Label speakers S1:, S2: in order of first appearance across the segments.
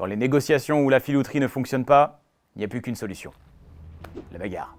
S1: Quand les négociations ou la filouterie ne fonctionnent pas, il n'y a plus qu'une solution. La bagarre.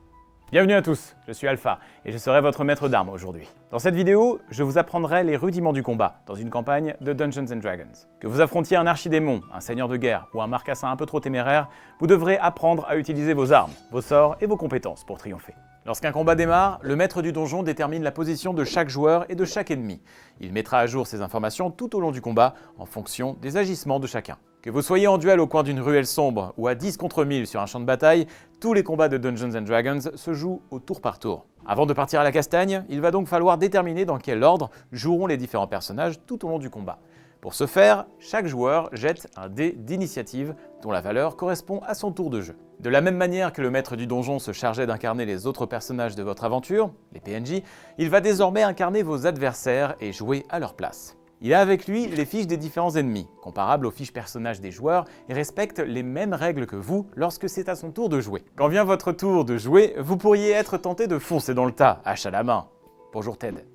S1: Bienvenue à tous, je suis Alpha et je serai votre maître d'armes aujourd'hui. Dans cette vidéo, je vous apprendrai les rudiments du combat dans une campagne de Dungeons & Dragons. Que vous affrontiez un archidémon, un seigneur de guerre ou un marcassin un peu trop téméraire, vous devrez apprendre à utiliser vos armes, vos sorts et vos compétences pour triompher. Lorsqu'un combat démarre, le maître du donjon détermine la position de chaque joueur et de chaque ennemi. Il mettra à jour ces informations tout au long du combat en fonction des agissements de chacun. Que vous soyez en duel au coin d'une ruelle sombre ou à 10 contre 1000 sur un champ de bataille, tous les combats de Dungeons & Dragons se jouent au tour par tour. Avant de partir à la castagne, il va donc falloir déterminer dans quel ordre joueront les différents personnages tout au long du combat. Pour ce faire, chaque joueur jette un dé d'initiative dont la valeur correspond à son tour de jeu. De la même manière que le maître du donjon se chargeait d'incarner les autres personnages de votre aventure, les PNJ, il va désormais incarner vos adversaires et jouer à leur place. Il a avec lui les fiches des différents ennemis, comparables aux fiches personnages des joueurs, et respecte les mêmes règles que vous lorsque c'est à son tour de jouer. Quand vient votre tour de jouer, vous pourriez être tenté de foncer dans le tas, hache à la main. Bonjour Ted.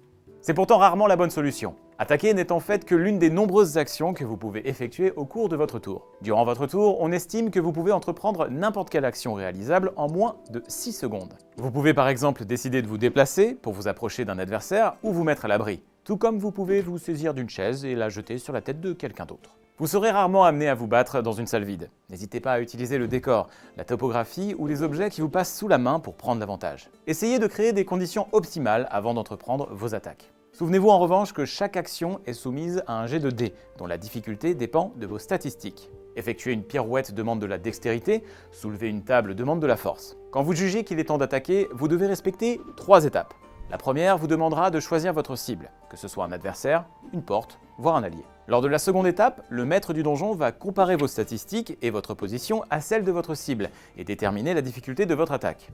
S1: C'est pourtant rarement la bonne solution. Attaquer n'est en fait que l'une des nombreuses actions que vous pouvez effectuer au cours de votre tour. Durant votre tour, on estime que vous pouvez entreprendre n'importe quelle action réalisable en moins de 6 secondes. Vous pouvez par exemple décider de vous déplacer pour vous approcher d'un adversaire ou vous mettre à l'abri. Tout comme vous pouvez vous saisir d'une chaise et la jeter sur la tête de quelqu'un d'autre. Vous serez rarement amené à vous battre dans une salle vide. N'hésitez pas à utiliser le décor, la topographie ou les objets qui vous passent sous la main pour prendre l'avantage. Essayez de créer des conditions optimales avant d'entreprendre vos attaques. Souvenez-vous en revanche que chaque action est soumise à un jet de dés, dont la difficulté dépend de vos statistiques. Effectuer une pirouette demande de la dextérité, soulever une table demande de la force. Quand vous jugez qu'il est temps d'attaquer, vous devez respecter 3 étapes. La première vous demandera de choisir votre cible, que ce soit un adversaire, une porte, voire un allié. Lors de la seconde étape, le maître du donjon va comparer vos statistiques et votre position à celle de votre cible et déterminer la difficulté de votre attaque.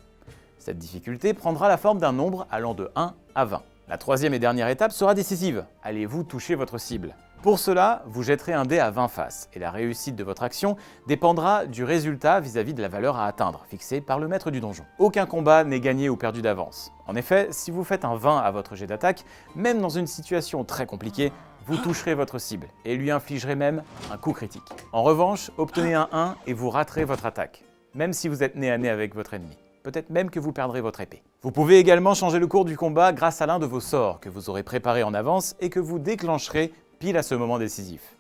S1: Cette difficulté prendra la forme d'un nombre allant de 1 à 20. La troisième et dernière étape sera décisive. Allez-vous toucher votre cible? Pour cela, vous jetterez un dé à 20 faces, et la réussite de votre action dépendra du résultat vis-à-vis de la valeur à atteindre, fixée par le maître du donjon. Aucun combat n'est gagné ou perdu d'avance. En effet, si vous faites un 20 à votre jet d'attaque, même dans une situation très compliquée, vous toucherez votre cible, et lui infligerez même un coup critique. En revanche, obtenez un 1 et vous raterez votre attaque, même si vous êtes nez à nez avec votre ennemi. Peut-être même que vous perdrez votre épée. Vous pouvez également changer le cours du combat grâce à l'un de vos sorts que vous aurez préparé en avance et que vous déclencherez pile à ce moment décisif.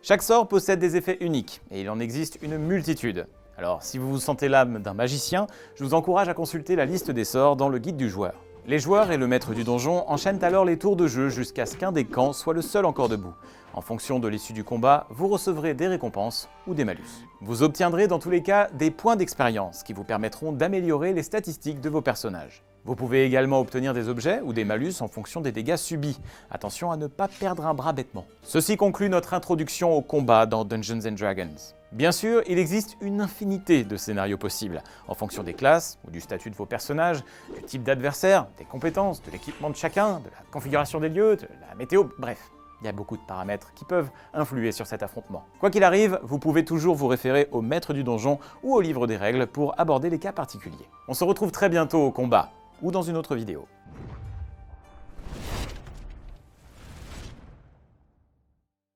S1: Chaque sort possède des effets uniques et il en existe une multitude. Alors si vous vous sentez l'âme d'un magicien, je vous encourage à consulter la liste des sorts dans le guide du joueur. Les joueurs et le maître du donjon enchaînent alors les tours de jeu jusqu'à ce qu'un des camps soit le seul encore debout. En fonction de l'issue du combat, vous recevrez des récompenses ou des malus. Vous obtiendrez dans tous les cas des points d'expérience qui vous permettront d'améliorer les statistiques de vos personnages. Vous pouvez également obtenir des objets ou des malus en fonction des dégâts subis. Attention à ne pas perdre un bras bêtement. Ceci conclut notre introduction au combat dans Dungeons & Dragons. Bien sûr, il existe une infinité de scénarios possibles, en fonction des classes ou du statut de vos personnages, du type d'adversaire, des compétences, de l'équipement de chacun, de la configuration des lieux, de la météo, bref. Il y a beaucoup de paramètres qui peuvent influer sur cet affrontement. Quoi qu'il arrive, vous pouvez toujours vous référer au maître du donjon ou au livre des règles pour aborder les cas particuliers. On se retrouve très bientôt au combat, ou dans une autre vidéo.